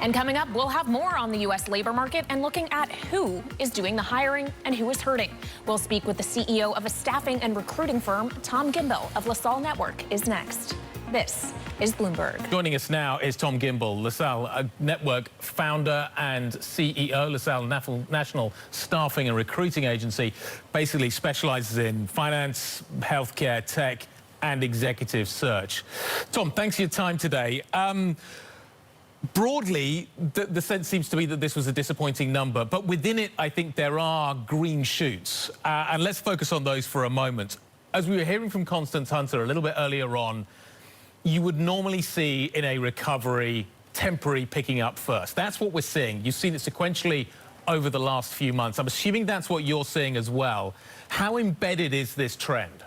And coming up, we'll have more on the U.S. labor market and looking at who is doing the hiring and who is hurting. We'll speak with the CEO of a staffing and recruiting firm. Tom Gimbel of LaSalle Network is next. This is Bloomberg. Joining us now is Tom Gimbel, LaSalle Network founder and CEO. LaSalle National Staffing and Recruiting Agency basically specializes in finance, healthcare, tech, and executive search. Tom, thanks for your time today. Broadly, the sense seems to be that this was a disappointing number, but within it, I think there are green shoots. And let's focus on those for a moment. As we were hearing from Constance Hunter a little bit earlier on, you would normally see in a recovery temporary picking up first. That's what we're seeing. You've seen it sequentially over the last few months. I'm assuming that's what you're seeing as well. How embedded is this trend?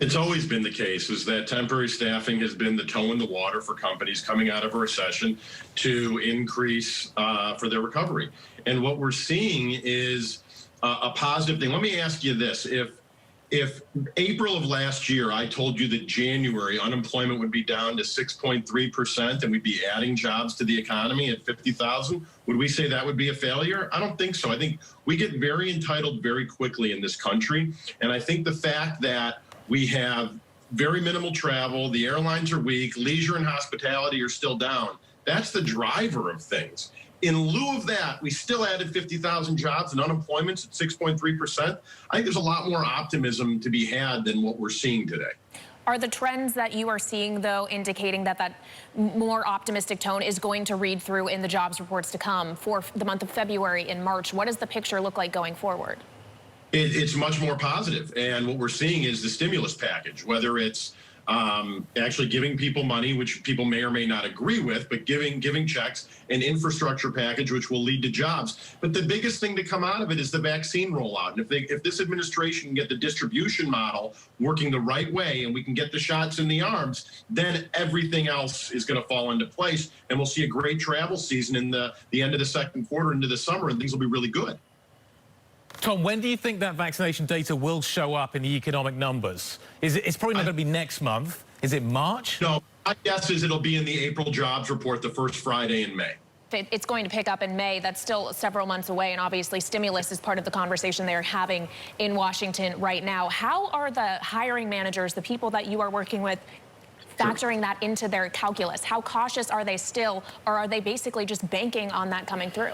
It's always been the case is that temporary staffing has been the toe in the water for companies coming out of a recession to increase for their recovery. And what we're seeing is a positive thing. Let me ask you this. If April of last year, I told you that January unemployment would be down to 6.3% and we'd be adding jobs to the economy at 50,000, would we say that would be a failure? I don't think so. I think we get very entitled very quickly in this country. And I think the fact that we have very minimal travel, the airlines are weak, leisure and hospitality are still down, that's the driver of things. In lieu of that, we still added 50,000 jobs and unemployment's at 6.3%. I think there's a lot more optimism to be had than what we're seeing today. Are the trends that you are seeing, though, indicating that that more optimistic tone is going to read through in the jobs reports to come for the month of February and March? What does the picture look like going forward? It's much more positive. And what we're seeing is the stimulus package, whether it's actually giving people money, which people may or may not agree with, but giving checks, an infrastructure package, which will lead to jobs. But the biggest thing to come out of it is the vaccine rollout. And if this administration can get the distribution model working the right way and we can get the shots in the arms, then everything else is going to fall into place. And we'll see a great travel season in the end of the second quarter into the summer, and things will be really good. Tom, when do you think that vaccination data will show up in the economic numbers? It's probably not going to be next month. Is it March? No, my guess is it'll be in the April jobs report the first Friday in May. It's going to pick up in May. That's still several months away, and obviously stimulus is part of the conversation they're having in Washington right now. How are the hiring managers, the people that you are working with, factoring that into their calculus? How cautious are they still, or are they basically just banking on that coming through?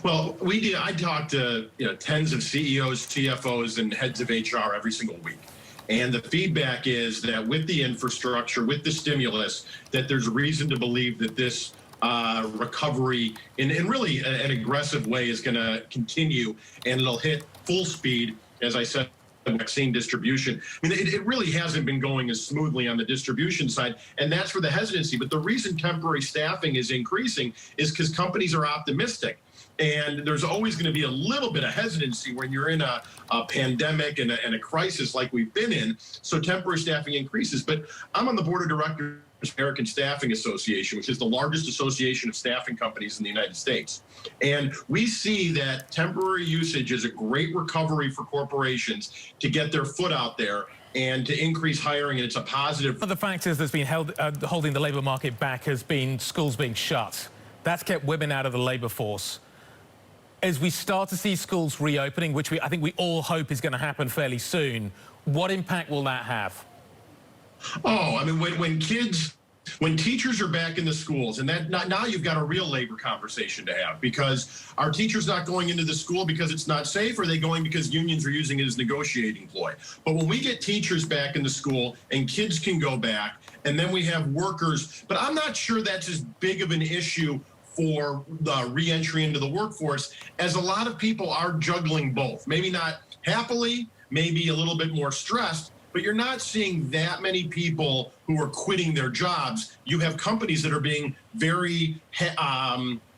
Well, I talk to tens of CEOs, CFOs, and heads of HR every single week. And the feedback is that with the infrastructure, with the stimulus, that there's reason to believe that this recovery in really an aggressive way is going to continue, and it'll hit full speed, as I said, vaccine distribution. I mean, it really hasn't been going as smoothly on the distribution side, and that's for the hesitancy. But the reason temporary staffing is increasing is because companies are optimistic. And there's always going to be a little bit of hesitancy when you're in a pandemic and a crisis like we've been in. So temporary staffing increases. But I'm on the board of directors of the American Staffing Association, which is the largest association of staffing companies in the United States. And we see that temporary usage is a great recovery for corporations to get their foot out there and to increase hiring, and it's a positive. One of the factors that's been holding the labor market back has been schools being shut. That's kept women out of the labor force. As we start to see schools reopening, which I think we all hope is going to happen fairly soon, what impact will that have? Oh, I mean, when teachers are back in the schools, and now you've got a real labor conversation to have, because are teachers not going into the school because it's not safe, or are they going because unions are using it as negotiating ploy? But when we get teachers back in the school and kids can go back, and then we have workers, but I'm not sure that's as big of an issue for the re-entry into the workforce, as a lot of people are juggling both. Maybe not happily, maybe a little bit more stressed, but you're not seeing that many people who are quitting their jobs. You have companies that are being very,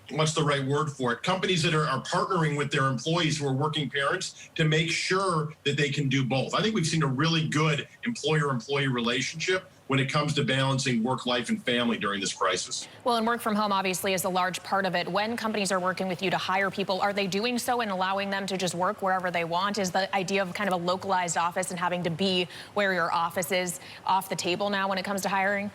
what's the right word for it? Companies that are partnering with their employees who are working parents to make sure that they can do both. I think we've seen a really good employer-employee relationship when it comes to balancing work life and family during this crisis. Well, and work from home obviously is a large part of it. When companies are working with you to hire people, are they doing so and allowing them to just work wherever they want? Is the idea of kind of a localized office and having to be where your office is off the table now when it comes to hiring?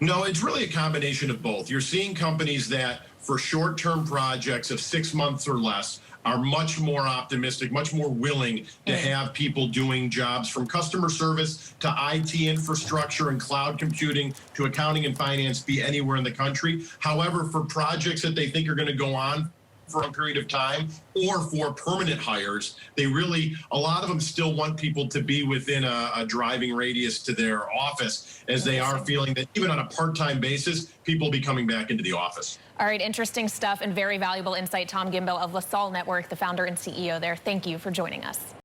No, it's really a combination of both. You're seeing companies that for short-term projects of 6 months or less are much more optimistic, much more willing to have people doing jobs from customer service to IT infrastructure and cloud computing to accounting and finance be anywhere in the country. However, for projects that they think are going to go on for a period of time or for permanent hires, they really, a lot of them still want people to be within a driving radius to their office, as they are feeling that even on a part-time basis, people will be coming back into the office. All right, interesting stuff and very valuable insight. Tom Gimbel of LaSalle Network, the founder and CEO there. Thank you for joining us.